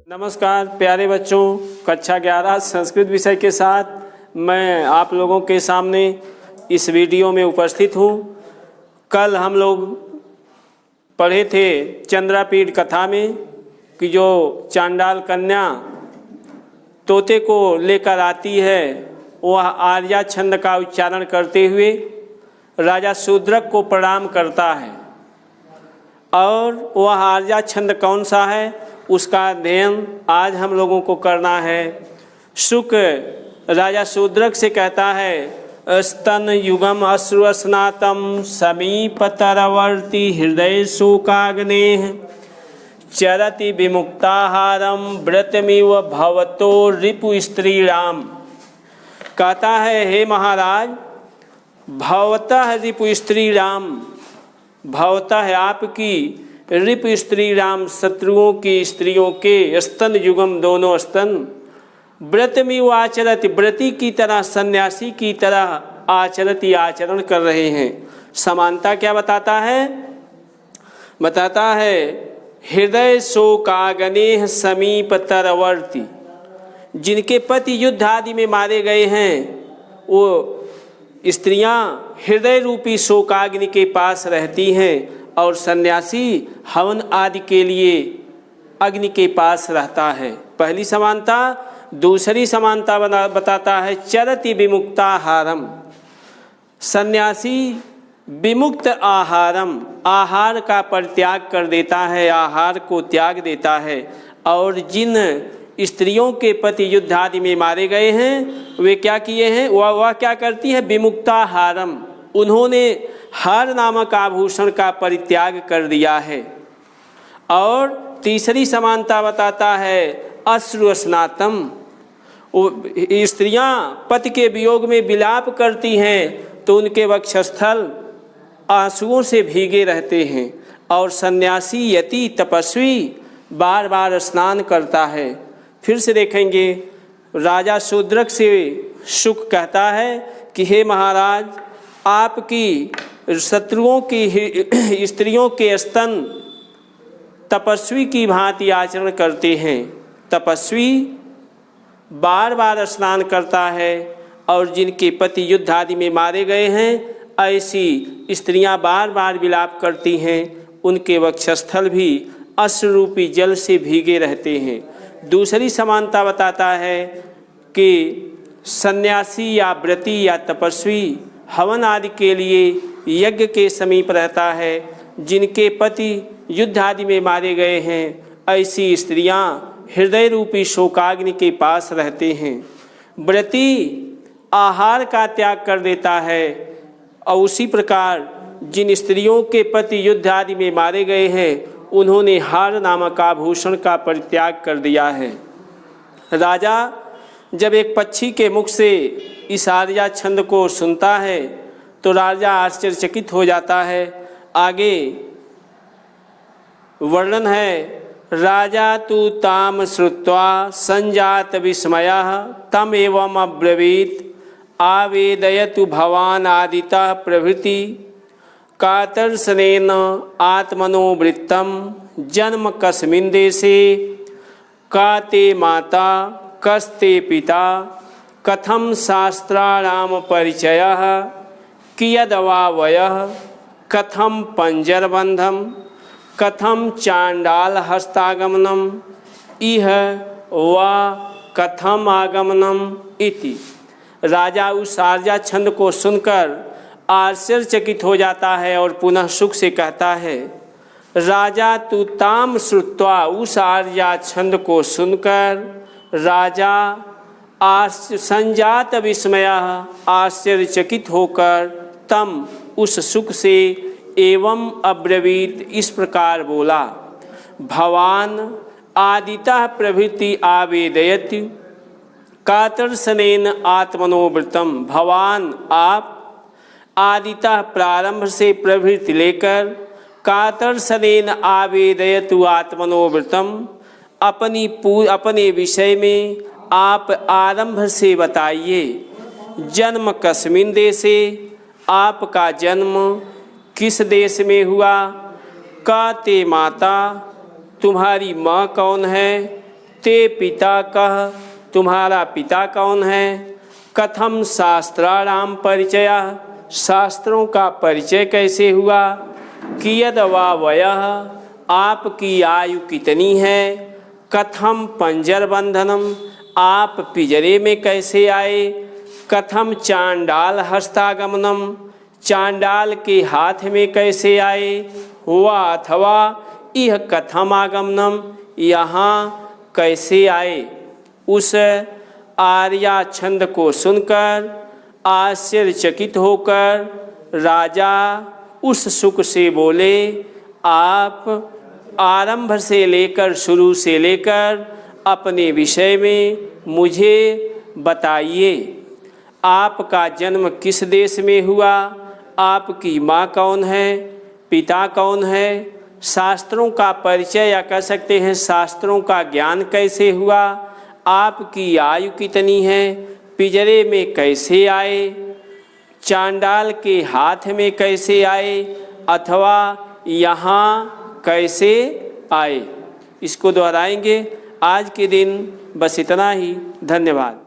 नमस्कार प्यारे बच्चों, कक्षा 11 संस्कृत विषय के साथ मैं आप लोगों के सामने इस वीडियो में उपस्थित हूँ। कल हम लोग पढ़े थे चंद्रापीठ कथा में कि जो चांडाल कन्या तोते को लेकर आती है, वह आर्या छंद का उच्चारण करते हुए राजा शूद्रक को प्रणाम करता है। और वह आर्या छंद कौन सा है, उसका अध्ययन आज हम लोगों को करना है। शुक राजा शूद्रक से कहता है, स्तन युगम अश्रुस्नातम समीपतरवर्ती हृदय शोकाग्नेः चरति विमुक्ताहारम व्रतमिव भवतो रिपु स्त्रीराम। कहता है, हे महाराज, भवतः रिपु स्त्रीराम, भवतः आपकी रिपु स्त्रीराम शत्रुओं की स्त्रियों के स्तन युगम दोनों स्तन व्रतमिव आचरति, व्रती की तरह सन्यासी की तरह आचरति आचरण कर रहे हैं। समानता क्या बताता है? बताता है हृदय शोकाग्नेः समीपतरवर्ती, जिनके पति युद्ध आदि में मारे गए हैं वो स्त्रियां हृदय रूपी शोकाग्नि के पास रहती हैं और सन्यासी हवन आदि के लिए अग्नि के पास रहता है। पहली समानता। दूसरी समानता बताता है चरति विमुक्ताहारम, सन्यासी विमुक्त आहारम, आहार का परित्याग कर देता है, आहार को त्याग देता है। और जिन स्त्रियों के पति युद्ध आदि में मारे गए हैं वे क्या किए हैं, वह क्या करती है, विमुक्ताहारम, उन्होंने हार नामक आभूषण का परित्याग कर दिया है। और तीसरी समानता बताता है अश्रुस्नातम, स्त्रियां पति के वियोग में विलाप करती हैं तो उनके वक्षस्थल आंसुओं से भीगे रहते हैं। और सन्यासी यति तपस्वी बार बार स्नान करता है। फिर से देखेंगे, राजा शूद्रक से शुक कहता है कि हे महाराज, आपकी शत्रुओं की स्त्रियों के स्तन तपस्वी की भांति आचरण करते हैं। तपस्वी बार बार स्नान करता है और जिनके पति युद्ध आदि में मारे गए हैं ऐसी स्त्रियां बार बार विलाप करती हैं, उनके वक्षस्थल भी अश्रुरूपी जल से भीगे रहते हैं। दूसरी समानता बताता है कि सन्यासी या व्रती या तपस्वी हवन आदि के लिए यज्ञ के समीप रहता है, जिनके पति युद्ध आदि में मारे गए हैं ऐसी स्त्रियां हृदय रूपी शोकाग्नि के पास रहते हैं। व्रती आहार का त्याग कर देता है और उसी प्रकार जिन स्त्रियों के पति युद्ध आदि में मारे गए हैं उन्होंने हार नामक आभूषण का परित्याग कर दिया है। राजा जब एक पक्षी के मुख से इस आर्या छंद को सुनता है तो राजा आश्चर्यचकित हो जाता है। आगे वर्णन है, राजा तु ताम श्रुत्वा संजात विस्मयः तम एवं अब्रवीत आवेदयतु भवान आदितः प्रभृति कातर्षणेन आत्मनोवृत्तम जन्म कस्मिन् देशे का ते माता कस्ते पिता कथम शास्त्राणाम परिचयः कियदवा वयः कथम पंजरबंधम कथम चांडाल हस्तागमनम इह वा कथम आगमनम इति। राजा उस आर्या छंद को सुनकर आश्चर्यचकित हो जाता है और पुनः शुक से कहता है, राजा तु ताम श्रुत्वा, उस आर्या छंद को सुनकर राजा संजात विस्मयः, आश्चर्यचकित होकर तम, उस शुक से एवं अब्रवीत, इस प्रकार बोला, भवान आदितः प्रभृति आवेदयति कातर्षणेन आत्मनोवृत्तम, भवान आप आदितः प्रारंभ से प्रभृति लेकर कातर्षणेन आवेदयतु आत्मनोवृत्तम, अपने विषय में आप आरंभ से बताइए। जन्म कस्मिन् देशे, आपका जन्म किस देश में हुआ। का ते माता, तुम्हारी माँ कौन है? ते पिता कह, तुम्हारा पिता कौन है? कथम शास्त्राणाम परिचयः, शास्त्रों का परिचय कैसे हुआ? कियद वा वयः, आपकी आयु कितनी है? कथम पंजरबंधनम, आप पिंजरे में कैसे आए? कथम चांडाल हस्तागमनम, चांडाल के हाथ में कैसे आए? हुआ अथवा यह कथम आगमनम, यहाँ कैसे आए? उस आर्या छंद को सुनकर आश्चर्यचकित होकर राजा उस सुख से बोले, आप आरंभ से लेकर शुरू से लेकर अपने विषय में मुझे बताइए। आपका जन्म किस देश में हुआ? आपकी माँ कौन है? पिता कौन है? शास्त्रों का परिचय या कह सकते हैं शास्त्रों का ज्ञान कैसे हुआ? आपकी आयु कितनी है? पिंजरे में कैसे आए? चांडाल के हाथ में कैसे आए? अथवा यहाँ कैसे आए? इसको दोहराएंगे। आज के दिन बस इतना ही। धन्यवाद।